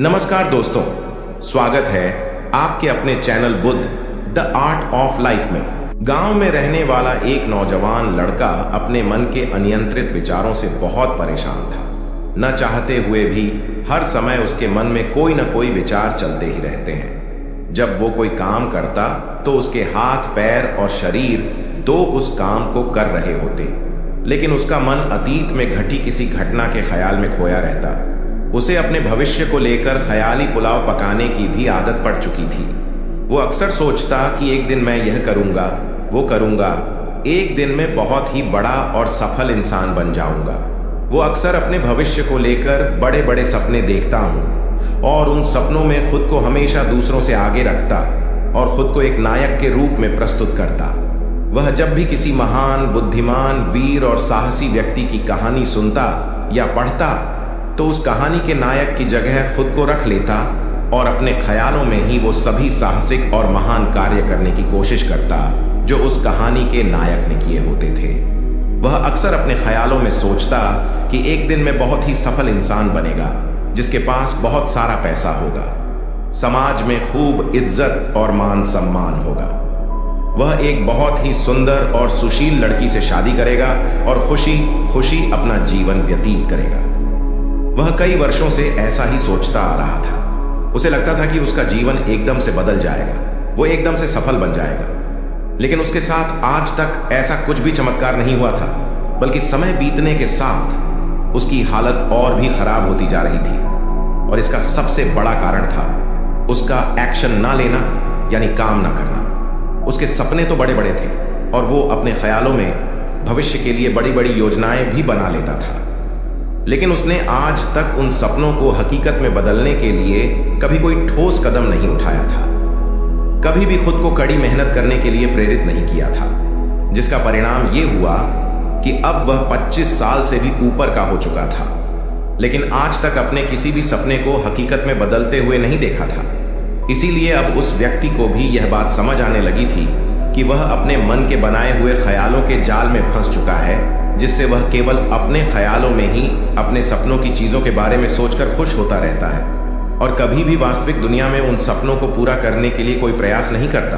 नमस्कार दोस्तों, स्वागत है आपके अपने channel Buddha the art of life में। गांव में रहने वाला एक नौजवान लड़का अपने मन के अनियंत्रित विचारों से बहुत परेशान था। न चाहते हुए भी हर समय उसके मन में कोई न कोई विचार चलते ही रहते हैं। जब वो कोई काम करता तो उसके हाथ, पैर और शरीर दो उस काम को कर रहे होते, लेकिन उसका मन अतीत में घटी किसी घटना के ख्याल में खोया रहता। उसे अपने भविष्य को लेकर ख्याली पुलाव पकाने की भी आदत पड़ चुकी थी। वो अक्सर सोचता कि एक दिन मैं यह करूंगा, वो करूंगा, एक दिन में बहुत ही बड़ा और सफल इंसान बन जाऊंगा। वो अक्सर अपने भविष्य को लेकर बड़े बड़े सपने देखता हूं और उन सपनों में खुद को हमेशा दूसरों से आगे रखता और खुद को एक नायक के रूप में प्रस्तुत करता। वह जब भी किसी महान, बुद्धिमान, वीर और साहसी व्यक्ति की कहानी सुनता या पढ़ता तो उस कहानी के नायक की जगह खुद को रख लेता और अपने ख्यालों में ही वो सभी साहसिक और महान कार्य करने की कोशिश करता जो उस कहानी के नायक ने किए होते थे। वह अक्सर अपने ख्यालों में सोचता कि एक दिन मैं बहुत ही सफल इंसान बनेगा जिसके पास बहुत सारा पैसा होगा, समाज में खूब इज्जत और मान सम्मान होगा। वह एक बहुत ही सुंदर और सुशील लड़की से शादी करेगा और खुशी खुशी अपना जीवन व्यतीत करेगा। वह कई वर्षों से ऐसा ही सोचता आ रहा था। उसे लगता था कि उसका जीवन एकदम से बदल जाएगा, वो एकदम से सफल बन जाएगा। लेकिन उसके साथ आज तक ऐसा कुछ भी चमत्कार नहीं हुआ था, बल्कि समय बीतने के साथ उसकी हालत और भी खराब होती जा रही थी। और इसका सबसे बड़ा कारण था उसका एक्शन ना लेना, यानी काम ना करना। उसके सपने तो बड़े बड़े थे और वो अपने ख्यालों में भविष्य के लिए बड़ी बड़ी योजनाएं भी बना लेता था, लेकिन उसने आज तक उन सपनों को हकीकत में बदलने के लिए कभी कोई ठोस कदम नहीं उठाया था। कभी भी खुद को कड़ी मेहनत करने के लिए प्रेरित नहीं किया था, जिसका परिणाम यह हुआ कि अब वह 25 साल से भी ऊपर का हो चुका था, लेकिन आज तक अपने किसी भी सपने को हकीकत में बदलते हुए नहीं देखा था। इसीलिए अब उस व्यक्ति को भी यह बात समझ आने लगी थी कि वह अपने मन के बनाए हुए ख्यालों के जाल में फंस चुका है, जिससे वह केवल अपने ख्यालों में ही अपने सपनों की चीजों के बारे में सोचकर खुश होता रहता है और कभी भी वास्तविक दुनिया में उन सपनों को पूरा करने के लिए कोई प्रयास नहीं करता।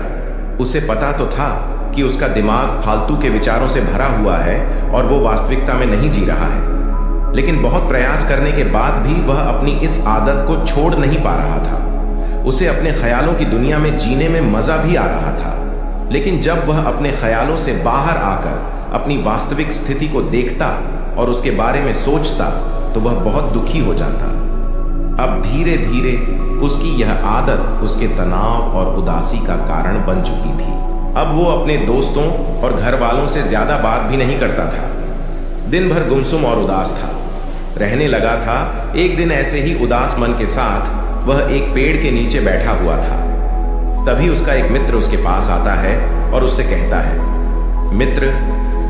उसे पता तो था कि उसका दिमाग फालतू के विचारों से भरा हुआ है और वो वास्तविकता में नहीं जी रहा है, लेकिन बहुत प्रयास करने के बाद भी वह अपनी इस आदत को छोड़ नहीं पा रहा था। उसे अपने ख्यालों की दुनिया में जीने में मजा भी आ रहा था, लेकिन जब वह अपने ख्यालों से बाहर आकर अपनी वास्तविक स्थिति को देखता और उसके बारे में सोचता तो वह बहुत दुखी हो जाता। अब धीरे धीरे उसकी यह आदत उसके तनाव और उदासी का कारण बन चुकी थी। अब वो अपने दोस्तों और घर वालों से ज्यादा बात भी नहीं करता था। दिन भर गुमसुम और उदास था, रहने लगा था। एक दिन ऐसे ही उदास मन के साथ वह एक पेड़ के नीचे बैठा हुआ था। तभी उसका एक मित्र उसके पास आता है और उससे कहता है, मित्र,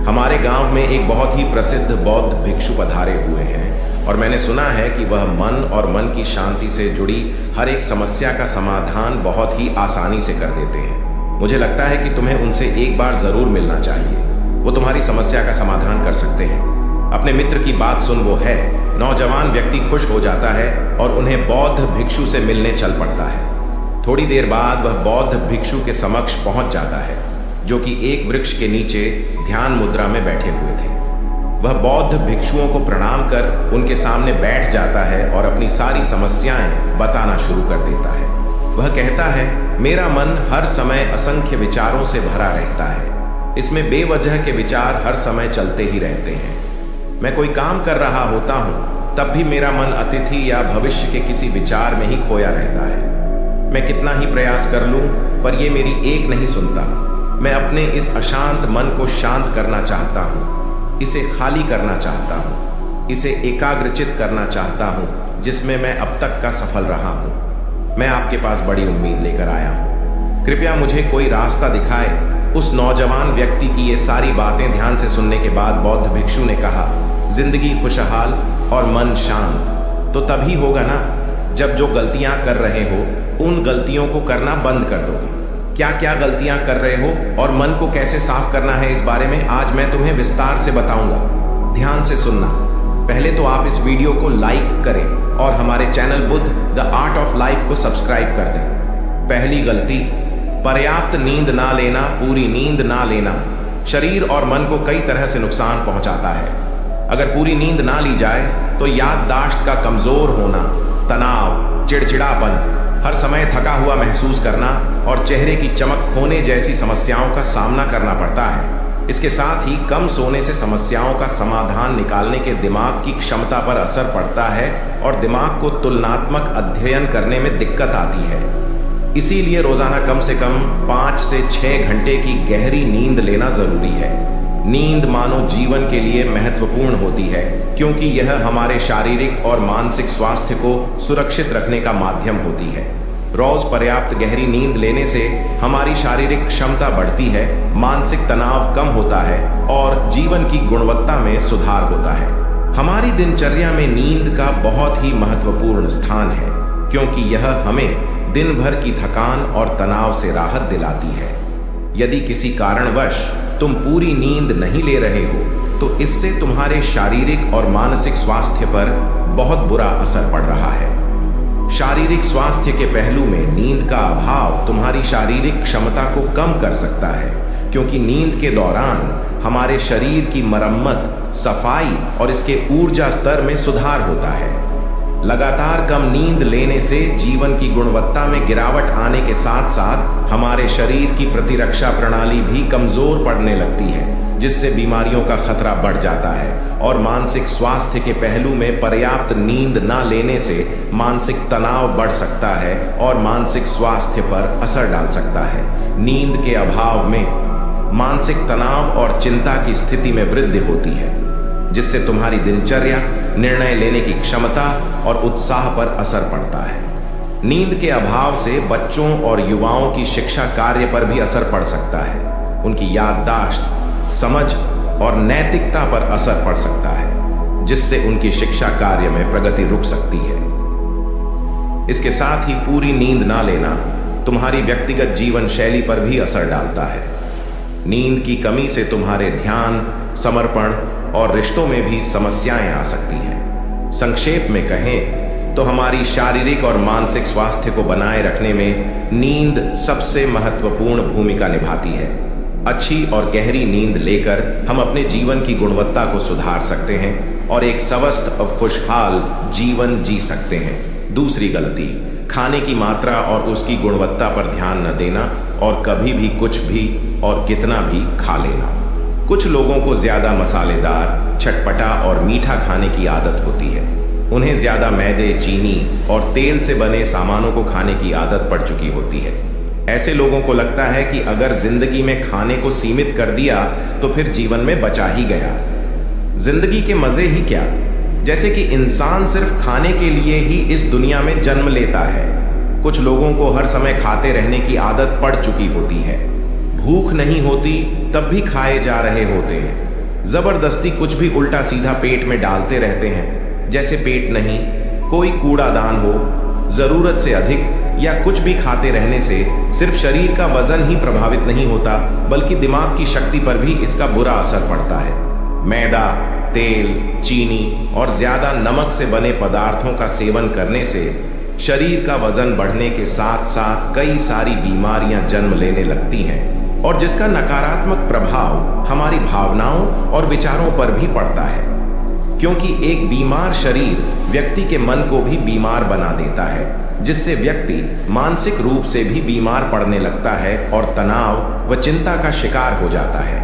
हमारे गांव में एक बहुत ही प्रसिद्ध बौद्ध भिक्षु पधारे हुए हैं और मैंने सुना है कि वह मन और मन की शांति से जुड़ी हर एक समस्या का समाधान बहुत ही आसानी से कर देते हैं। मुझे लगता है कि तुम्हें उनसे एक बार जरूर मिलना चाहिए, वो तुम्हारी समस्या का समाधान कर सकते हैं। अपने मित्र की बात सुन वो है नौजवान व्यक्ति खुश हो जाता है और उन्हें बौद्ध भिक्षु से मिलने चल पड़ता है। थोड़ी देर बाद वह बौद्ध भिक्षु के समक्ष पहुंच जाता है, जो कि एक वृक्ष के नीचे ध्यान मुद्रा में बैठे हुए थे। वह बौद्ध भिक्षुओं को प्रणाम कर उनके सामने बैठ जाता है और अपनी सारी समस्याएं बताना शुरू कर देता है। वह कहता है, मेरा मन हर समय असंख्य विचारों से भरा रहता है। इसमें बेवजह के विचार हर समय चलते ही रहते हैं। मैं कोई काम कर रहा होता हूँ तब भी मेरा मन अतिथि या भविष्य के किसी विचार में ही खोया रहता है। मैं कितना ही प्रयास कर लूं पर यह मेरी एक नहीं सुनता। मैं अपने इस अशांत मन को शांत करना चाहता हूँ, इसे खाली करना चाहता हूँ, इसे एकाग्रचित करना चाहता हूँ, जिसमें मैं अब तक का सफल रहा हूँ। मैं आपके पास बड़ी उम्मीद लेकर आया हूँ, कृपया मुझे कोई रास्ता दिखाए। उस नौजवान व्यक्ति की ये सारी बातें ध्यान से सुनने के बाद बौद्ध भिक्षु ने कहा, जिंदगी खुशहाल और मन शांत तो तभी होगा ना जब जो गलतियां कर रहे हो उन गलतियों को करना बंद कर दोगे। क्या क्या गलतियां कर रहे हो और मन को कैसे साफ करना है, इस बारे में आज मैं तुम्हें विस्तार से बताऊंगा। ध्यान से सुनना। पहले तो आप इस वीडियो को लाइक करें और हमारे channel Buddha the art of life को सब्सक्राइब कर दें। पहली गलती, पर्याप्त नींद ना लेना। पूरी नींद ना लेना शरीर और मन को कई तरह से नुकसान पहुंचाता है। अगर पूरी नींद ना ली जाए तो याददाश्त का कमजोर होना, तनाव, चिड़चिड़ापन, हर समय थका हुआ महसूस करना और चेहरे की चमक खोने जैसी समस्याओं का सामना करना पड़ता है। इसके साथ ही कम सोने से समस्याओं का समाधान निकालने के दिमाग की क्षमता पर असर पड़ता है और दिमाग को तुलनात्मक अध्ययन करने में दिक्कत आती है। इसीलिए रोजाना कम से कम 5 से 6 घंटे की गहरी नींद लेना जरूरी है। नींद मानव जीवन के लिए महत्वपूर्ण होती है क्योंकि यह हमारे शारीरिक और मानसिक स्वास्थ्य को सुरक्षित रखने का माध्यम होती है। रोज पर्याप्त गहरी नींद लेने से हमारी शारीरिक क्षमता बढ़ती है, मानसिक तनाव कम होता है और जीवन की गुणवत्ता में सुधार होता है। हमारी दिनचर्या में नींद का बहुत ही महत्वपूर्ण स्थान है क्योंकि यह हमें दिन भर की थकान और तनाव से राहत दिलाती है। यदि किसी कारणवश तुम पूरी नींद नहीं ले रहे हो तो इससे तुम्हारे शारीरिक और मानसिक स्वास्थ्य पर बहुत बुरा असर पड़ रहा है। शारीरिक स्वास्थ्य के पहलू में नींद का अभाव तुम्हारी शारीरिक क्षमता को कम कर सकता है क्योंकि नींद के दौरान हमारे शरीर की मरम्मत, सफाई और इसके ऊर्जा स्तर में सुधार होता है। लगातार कम नींद लेने से जीवन की गुणवत्ता में गिरावट आने के साथ साथ हमारे शरीर की प्रतिरक्षा प्रणाली भी कमजोर पड़ने लगती है, जिससे बीमारियों का खतरा बढ़ जाता है। और मानसिक स्वास्थ्य के पहलू में पर्याप्त नींद न लेने से मानसिक तनाव बढ़ सकता है और मानसिक स्वास्थ्य पर असर डाल सकता है। नींद के अभाव में मानसिक तनाव और चिंता की स्थिति में वृद्धि होती है, जिससे तुम्हारी दिनचर्या, निर्णय लेने की क्षमता और उत्साह पर असर पड़ता है। नींद के अभाव से बच्चों और युवाओं की शिक्षा कार्य पर भी असर पड़ सकता है। उनकी याददाश्त, समझ और नैतिकता पर असर पड़ सकता है, जिससे उनकी शिक्षा कार्य में प्रगति रुक सकती है। इसके साथ ही पूरी नींद ना लेना तुम्हारी व्यक्तिगत जीवन शैली पर भी असर डालता है। नींद की कमी से तुम्हारे ध्यान, समर्पण और रिश्तों में भी समस्याएं आ सकती हैं। संक्षेप में कहें तो हमारी शारीरिक और मानसिक स्वास्थ्य को बनाए रखने में नींद सबसे महत्वपूर्ण भूमिका निभाती है। अच्छी और गहरी नींद लेकर हम अपने जीवन की गुणवत्ता को सुधार सकते हैं और एक स्वस्थ और खुशहाल जीवन जी सकते हैं। दूसरी गलती, खाने की मात्रा और उसकी गुणवत्ता पर ध्यान न देना और कभी भी कुछ भी और कितना भी खा लेना। कुछ लोगों को ज्यादा मसालेदार, चटपटा और मीठा खाने की आदत होती है। उन्हें ज्यादा मैदे, चीनी और तेल से बने सामानों को खाने की आदत पड़ चुकी होती है। ऐसे लोगों को लगता है कि अगर जिंदगी में खाने को सीमित कर दिया तो फिर जीवन में बचा ही गया। जिंदगी के मजे ही क्या, जैसे कि इंसान सिर्फ खाने के लिए ही इस दुनिया में जन्म लेता है। कुछ लोगों को हर समय खाते रहने की आदत पड़ चुकी होती है। भूख नहीं होती तब भी खाए जा रहे होते हैं। जबरदस्ती कुछ भी उल्टा सीधा पेट में डालते रहते हैं, जैसे पेट नहीं, कोई कूड़ादान हो। जरूरत से अधिक या कुछ भी खाते रहने से सिर्फ शरीर का वजन ही प्रभावित नहीं होता, बल्कि दिमाग की शक्ति पर भी इसका बुरा असर पड़ता है। मैदा, तेल, चीनी और ज्यादा नमक से बने पदार्थों का सेवन करने से शरीर का वजन बढ़ने के साथ साथ कई सारी बीमारियां जन्म लेने लगती हैं और जिसका नकारात्मक प्रभाव हमारी भावनाओं और विचारों पर भी पड़ता है, क्योंकि एक बीमार शरीर व्यक्ति के मन को भी बीमार बना देता है, जिससे व्यक्ति मानसिक रूप से भी बीमार पड़ने लगता है और तनाव व चिंता का शिकार हो जाता है।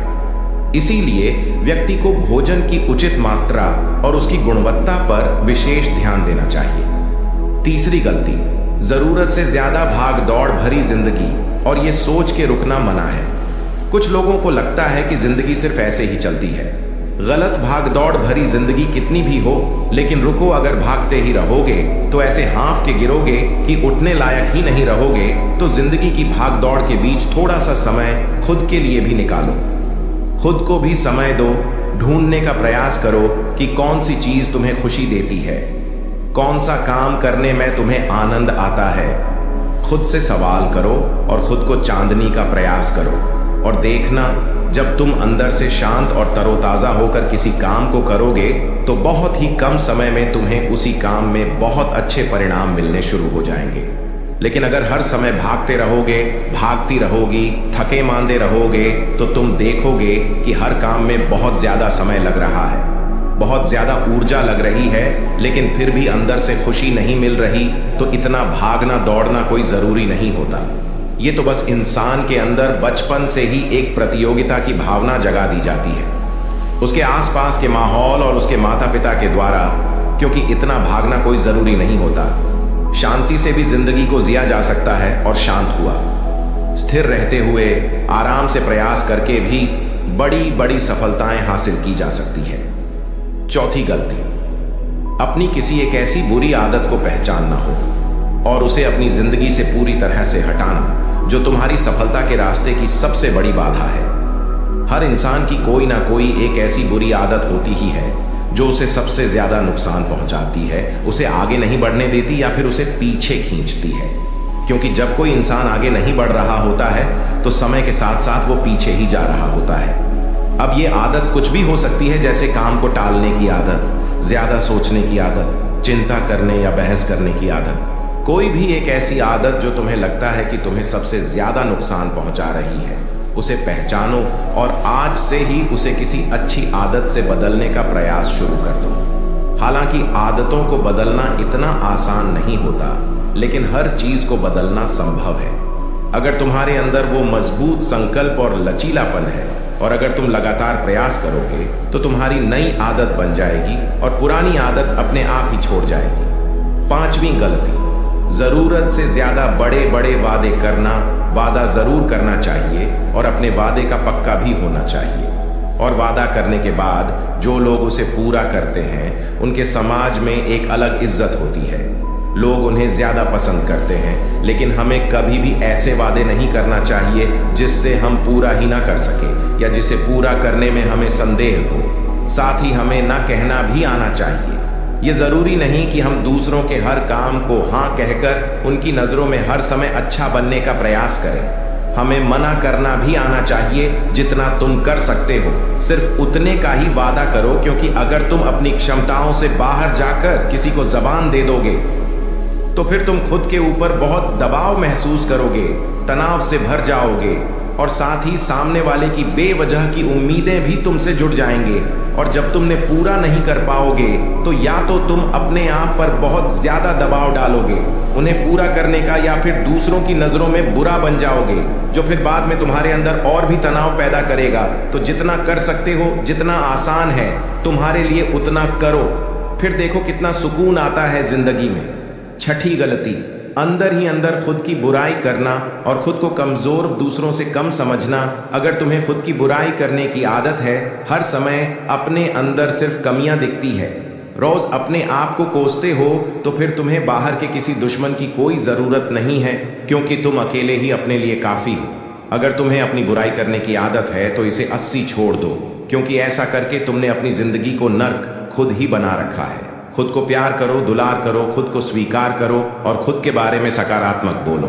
इसीलिए व्यक्ति को भोजन की उचित मात्रा और उसकी गुणवत्ता पर विशेष ध्यान देना चाहिए। तीसरी गलती, जरूरत से ज्यादा भाग दौड़ भरी जिंदगी और ये सोच के रुकना मना है। कुछ लोगों को लगता है कि जिंदगी सिर्फ ऐसे ही चलती है। गलत भाग दौड़ भरी जिंदगी कितनी भी हो, लेकिन रुको, अगर भागते ही रहोगे तो ऐसे हाँफ के गिरोगे कि उठने लायक ही नहीं रहोगे। तो जिंदगी की भाग दौड़ के बीच थोड़ा सा समय खुद के लिए भी निकालो। खुद को भी समय दो, ढूंढने का प्रयास करो कि कौन सी चीज तुम्हें खुशी देती है, कौन सा काम करने में तुम्हें आनंद आता है। खुद से सवाल करो और खुद को चांदनी का प्रयास करो और देखना जब तुम अंदर से शांत और तरोताजा होकर किसी काम को करोगे तो बहुत ही कम समय में तुम्हें उसी काम में बहुत अच्छे परिणाम मिलने शुरू हो जाएंगे। लेकिन अगर हर समय भागते रहोगे, भागती रहोगी, थके मांदे रहोगे, तो तुम देखोगे कि हर काम में बहुत ज्यादा समय लग रहा है, बहुत ज्यादा ऊर्जा लग रही है, लेकिन फिर भी अंदर से खुशी नहीं मिल रही। तो इतना भागना दौड़ना कोई जरूरी नहीं होता। ये तो बस इंसान के अंदर बचपन से ही एक प्रतियोगिता की भावना जगा दी जाती है, उसके आसपास के माहौल और उसके माता पिता के द्वारा। क्योंकि इतना भागना कोई जरूरी नहीं होता। शांति से भी जिंदगी को जिया जा सकता है और शांत हुआ, स्थिर रहते हुए, आराम से प्रयास करके भी बड़ी बड़ी सफलताएं हासिल की जा सकती है। चौथी गलती, अपनी किसी एक ऐसी बुरी आदत को पहचानना हो और उसे अपनी जिंदगी से पूरी तरह से हटाना जो तुम्हारी सफलता के रास्ते की सबसे बड़ी बाधा है। हर इंसान की कोई ना कोई एक ऐसी बुरी आदत होती ही है जो उसे सबसे ज्यादा नुकसान पहुंचाती है, उसे आगे नहीं बढ़ने देती या फिर उसे पीछे खींचती है। क्योंकि जब कोई इंसान आगे नहीं बढ़ रहा होता है तो समय के साथ साथ वो पीछे ही जा रहा होता है। अब ये आदत कुछ भी हो सकती है, जैसे काम को टालने की आदत, ज्यादा सोचने की आदत, चिंता करने या बहस करने की आदत। कोई भी एक ऐसी आदत जो तुम्हें लगता है कि तुम्हें सबसे ज्यादा नुकसान पहुंचा रही है, उसे पहचानो और आज से ही उसे किसी अच्छी आदत से बदलने का प्रयास शुरू कर दो। हालांकि आदतों को बदलना इतना आसान नहीं होता, लेकिन हर चीज को बदलना संभव है अगर तुम्हारे अंदर वो मजबूत संकल्प और लचीलापन है। और अगर तुम लगातार प्रयास करोगे तो तुम्हारी नई आदत बन जाएगी और पुरानी आदत अपने आप ही छोड़ जाएगी। पांचवी गलती, जरूरत से ज्यादा बड़े बड़े वादे करना। वादा जरूर करना चाहिए और अपने वादे का पक्का भी होना चाहिए। और वादा करने के बाद जो लोग उसे पूरा करते हैं उनके समाज में एक अलग इज्जत होती है, लोग उन्हें ज्यादा पसंद करते हैं। लेकिन हमें कभी भी ऐसे वादे नहीं करना चाहिए जिससे हम पूरा ही ना कर सके या जिसे पूरा करने में हमें संदेह हो। साथ ही हमें ना कहना भी आना चाहिए। ये जरूरी नहीं कि हम दूसरों के हर काम को हाँ कहकर उनकी नजरों में हर समय अच्छा बनने का प्रयास करें। हमें मना करना भी आना चाहिए। जितना तुम कर सकते हो सिर्फ उतने का ही वादा करो, क्योंकि अगर तुम अपनी क्षमताओं से बाहर जाकर किसी को जबान दे दोगे तो फिर तुम खुद के ऊपर बहुत दबाव महसूस करोगे, तनाव से भर जाओगे और साथ ही सामने वाले की बेवजह की उम्मीदें भी तुमसे जुड़ जाएंगे। और जब तुमने पूरा नहीं कर पाओगे तो या तो तुम अपने आप पर बहुत ज्यादा दबाव डालोगे उन्हें पूरा करने का, या फिर दूसरों की नजरों में बुरा बन जाओगे, जो फिर बाद में तुम्हारे अंदर और भी तनाव पैदा करेगा। तो जितना कर सकते हो, जितना आसान है तुम्हारे लिए, उतना करो, फिर देखो कितना सुकून आता है जिंदगी में। छठी गलती, अंदर ही अंदर खुद की बुराई करना और खुद को कमजोर, दूसरों से कम समझना। अगर तुम्हें खुद की बुराई करने की आदत है, हर समय अपने अंदर सिर्फ कमियां दिखती है, रोज अपने आप को कोसते हो, तो फिर तुम्हें बाहर के किसी दुश्मन की कोई जरूरत नहीं है, क्योंकि तुम अकेले ही अपने लिए काफी हो। अगर तुम्हें अपनी बुराई करने की आदत है तो इसे 80 छोड़ दो, क्योंकि ऐसा करके तुमने अपनी जिंदगी को नर्क खुद ही बना रखा है। खुद को प्यार करो, दुलार करो, खुद को स्वीकार करो और खुद के बारे में सकारात्मक बोलो।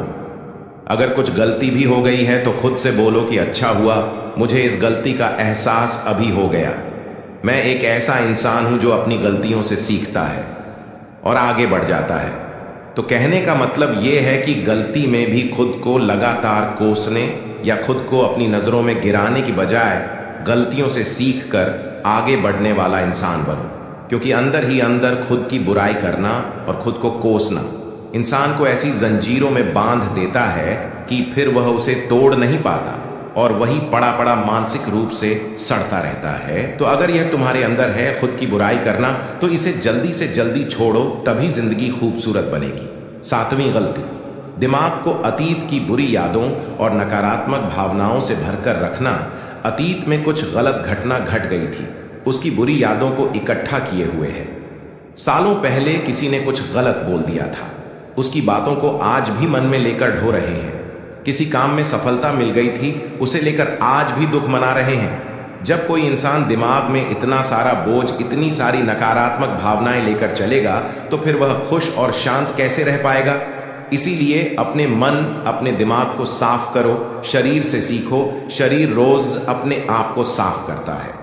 अगर कुछ गलती भी हो गई है तो खुद से बोलो कि अच्छा हुआ, मुझे इस गलती का एहसास अभी हो गया। मैं एक ऐसा इंसान हूं जो अपनी गलतियों से सीखता है और आगे बढ़ जाता है। तो कहने का मतलब यह है कि गलती में भी खुद को लगातार कोसने या खुद को अपनी नजरों में गिराने की बजाय गलतियों से सीख कर आगे बढ़ने वाला इंसान बनो। क्योंकि अंदर ही अंदर खुद की बुराई करना और खुद को कोसना इंसान को ऐसी जंजीरों में बांध देता है कि फिर वह उसे तोड़ नहीं पाता और वही पड़ा पड़ा मानसिक रूप से सड़ता रहता है। तो अगर यह तुम्हारे अंदर है, खुद की बुराई करना, तो इसे जल्दी से जल्दी छोड़ो, तभी जिंदगी खूबसूरत बनेगी। सातवीं गलती, दिमाग को अतीत की बुरी यादों और नकारात्मक भावनाओं से भरकर रखना। अतीत में कुछ गलत घटना घट गई थी, उसकी बुरी यादों को इकट्ठा किए हुए है। सालों पहले किसी ने कुछ गलत बोल दिया था, उसकी बातों को आज भी मन में लेकर ढो रहे हैं। किसी काम में सफलता मिल गई थी, उसे लेकर आज भी दुख मना रहे हैं। जब कोई इंसान दिमाग में इतना सारा बोझ, इतनी सारी नकारात्मक भावनाएं लेकर चलेगा तो फिर वह खुश और शांत कैसे रह पाएगा। इसीलिए अपने मन, अपने दिमाग को साफ करो, शरीर से सीखो। शरीर रोज अपने आप को साफ करता है।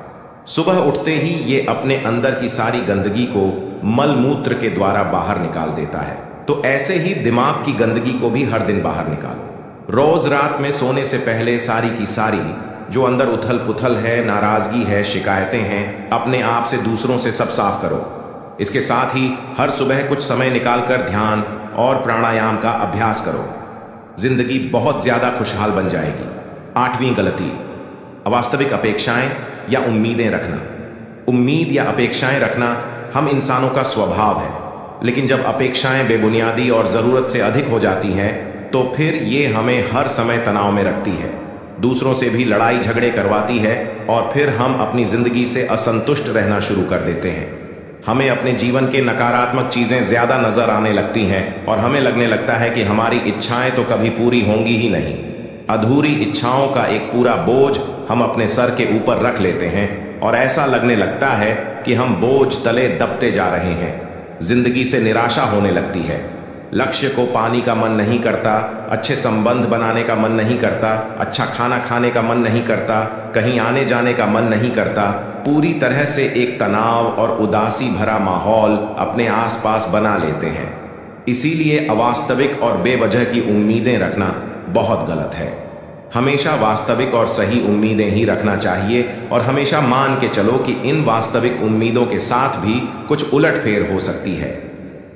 सुबह उठते ही ये अपने अंदर की सारी गंदगी को मल मूत्र के द्वारा बाहर निकाल देता है। तो ऐसे ही दिमाग की गंदगी को भी हर दिन बाहर निकालो। रोज रात में सोने से पहले सारी की सारी जो अंदर उथल पुथल है, नाराजगी है, शिकायतें हैं, अपने आप से, दूसरों से सब साफ करो। इसके साथ ही हर सुबह कुछ समय निकालकर ध्यान और प्राणायाम का अभ्यास करो। जिंदगी बहुत ज्यादा खुशहाल बन जाएगी। 8वीं गलती, अवास्तविक अपेक्षाएं या उम्मीदें रखना। उम्मीद या अपेक्षाएं रखना हम इंसानों का स्वभाव है, लेकिन जब अपेक्षाएं बेबुनियादी और जरूरत से अधिक हो जाती हैं तो फिर ये हमें हर समय तनाव में रखती है, दूसरों से भी लड़ाई झगड़े करवाती है और फिर हम अपनी जिंदगी से असंतुष्ट रहना शुरू कर देते हैं। हमें अपने जीवन के नकारात्मक चीजें ज्यादा नजर आने लगती हैं और हमें लगने लगता है कि हमारी इच्छाएं तो कभी पूरी होंगी ही नहीं। अधूरी इच्छाओं का एक पूरा बोझ हम अपने सर के ऊपर रख लेते हैं और ऐसा लगने लगता है कि हम बोझ तले दबते जा रहे हैं। जिंदगी से निराशा होने लगती है। लक्ष्य को पाने का मन नहीं करता, अच्छे संबंध बनाने का मन नहीं करता, अच्छा खाना खाने का मन नहीं करता, कहीं आने जाने का मन नहीं करता। पूरी तरह से एक तनाव और उदासी भरा माहौल अपने आसपास बना लेते हैं। इसीलिए अवास्तविक और बेवजह की उम्मीदें रखना बहुत गलत है। हमेशा वास्तविक और सही उम्मीदें ही रखना चाहिए और हमेशा मान के चलो कि इन वास्तविक उम्मीदों के साथ भी कुछ उलटफेर हो सकती है।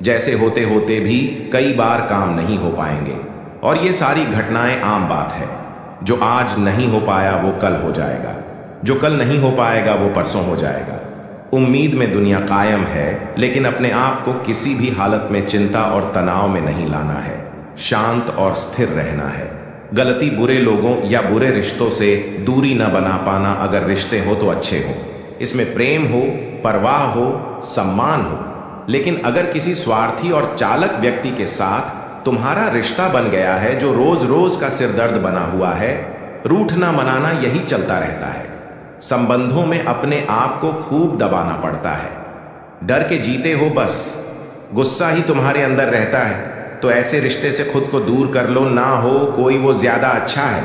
जैसे होते होते भी कई बार काम नहीं हो पाएंगे और ये सारी घटनाएं आम बात है। जो आज नहीं हो पाया वो कल हो जाएगा, जो कल नहीं हो पाएगा वो परसों हो जाएगा। उम्मीद में दुनिया कायम है, लेकिन अपने आप को किसी भी हालत में चिंता और तनाव में नहीं लाना है। शांत और स्थिर रहना है। गलती बुरे लोगों या बुरे रिश्तों से दूरी न बना पाना। अगर रिश्ते हो तो अच्छे हो, इसमें प्रेम हो, परवाह हो, सम्मान हो। लेकिन अगर किसी स्वार्थी और चालक व्यक्ति के साथ तुम्हारा रिश्ता बन गया है जो रोज रोज का सिरदर्द बना हुआ है, रूठना मनाना यही चलता रहता है। संबंधों में अपने आप को खूब दबाना पड़ता है। डर के जीते हो, बस गुस्सा ही तुम्हारे अंदर रहता है। तो ऐसे रिश्ते से खुद को दूर कर लो। ना हो कोई वो ज्यादा अच्छा है।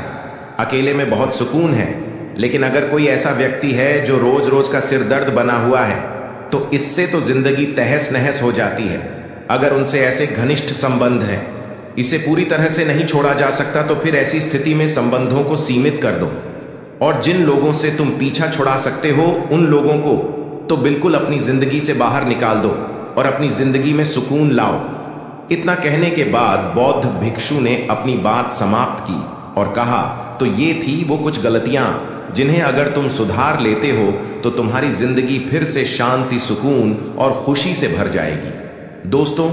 अकेले में बहुत सुकून है, लेकिन अगर कोई ऐसा व्यक्ति है जो रोज रोज का सिरदर्द बना हुआ है तो इससे तो जिंदगी तहस नहस हो जाती है। अगर उनसे ऐसे घनिष्ठ संबंध हैं, इसे पूरी तरह से नहीं छोड़ा जा सकता, तो फिर ऐसी स्थिति में संबंधों को सीमित कर दो और जिन लोगों से तुम पीछा छुड़ा सकते हो उन लोगों को तो बिल्कुल अपनी जिंदगी से बाहर निकाल दो और अपनी जिंदगी में सुकून लाओ। इतना कहने के बाद बौद्ध भिक्षु ने अपनी बात समाप्त की और कहा, तो ये थी वो कुछ गलतियां जिन्हें अगर तुम सुधार लेते हो तो तुम्हारी जिंदगी फिर से शांति, सुकून और खुशी से भर जाएगी। दोस्तों,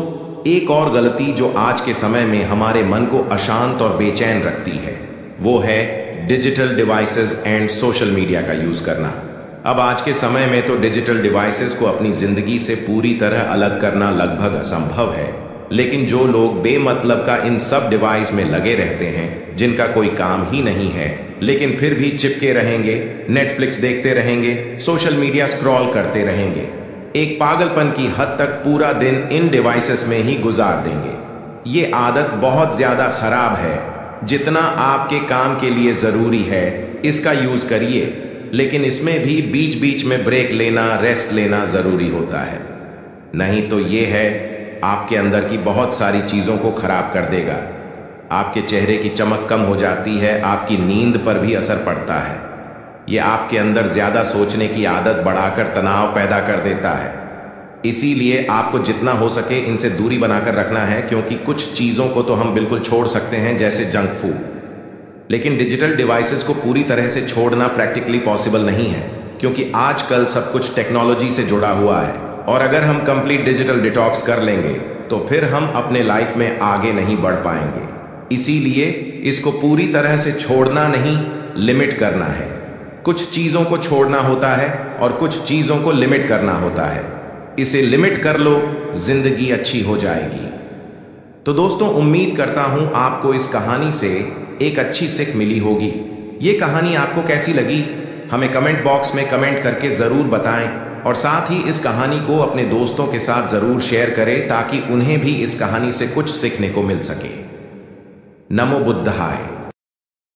एक और गलती जो आज के समय में हमारे मन को अशांत और बेचैन रखती है वो है digital devices and social media का यूज करना। अब आज के समय में तो डिजिटल डिवाइसेस को अपनी जिंदगी से पूरी तरह अलग करना लगभग असंभव है, लेकिन जो लोग बेमतलब का इन सब डिवाइस में लगे रहते हैं, जिनका कोई काम ही नहीं है, लेकिन फिर भी चिपके रहेंगे, नेटफ्लिक्स देखते रहेंगे, सोशल मीडिया स्क्रॉल करते रहेंगे, एक पागलपन की हद तक पूरा दिन इन डिवाइसेस में ही गुजार देंगे। ये आदत बहुत ज्यादा खराब है। जितना आपके काम के लिए जरूरी है इसका यूज करिए, लेकिन इसमें भी बीच बीच में ब्रेक लेना, रेस्ट लेना जरूरी होता है। नहीं तो ये है आपके अंदर की बहुत सारी चीजों को खराब कर देगा। आपके चेहरे की चमक कम हो जाती है, आपकी नींद पर भी असर पड़ता है। ये आपके अंदर ज्यादा सोचने की आदत बढ़ाकर तनाव पैदा कर देता है। इसीलिए आपको जितना हो सके इनसे दूरी बनाकर रखना है, क्योंकि कुछ चीजों को तो हम बिल्कुल छोड़ सकते हैं जैसे जंक फूड, लेकिन डिजिटल डिवाइसेस को पूरी तरह से छोड़ना प्रैक्टिकली पॉसिबल नहीं है, क्योंकि आजकल सब कुछ टेक्नोलॉजी से जुड़ा हुआ है और अगर हम कंप्लीट डिजिटल डिटॉक्स कर लेंगे तो फिर हम अपने लाइफ में आगे नहीं बढ़ पाएंगे। इसीलिए इसको पूरी तरह से छोड़ना नहीं, लिमिट करना है। कुछ चीजों को छोड़ना होता है और कुछ चीजों को लिमिट करना होता है। इसे लिमिट कर लो, जिंदगी अच्छी हो जाएगी। तो दोस्तों, उम्मीद करता हूं आपको इस कहानी से एक अच्छी सीख मिली होगी। ये कहानी आपको कैसी लगी हमें कमेंट बॉक्स में कमेंट करके जरूर बताएं और साथ ही इस कहानी को अपने दोस्तों के साथ जरूर शेयर करें ताकि उन्हें भी इस कहानी से कुछ सीखने को मिल सके। नमो बुद्धाय।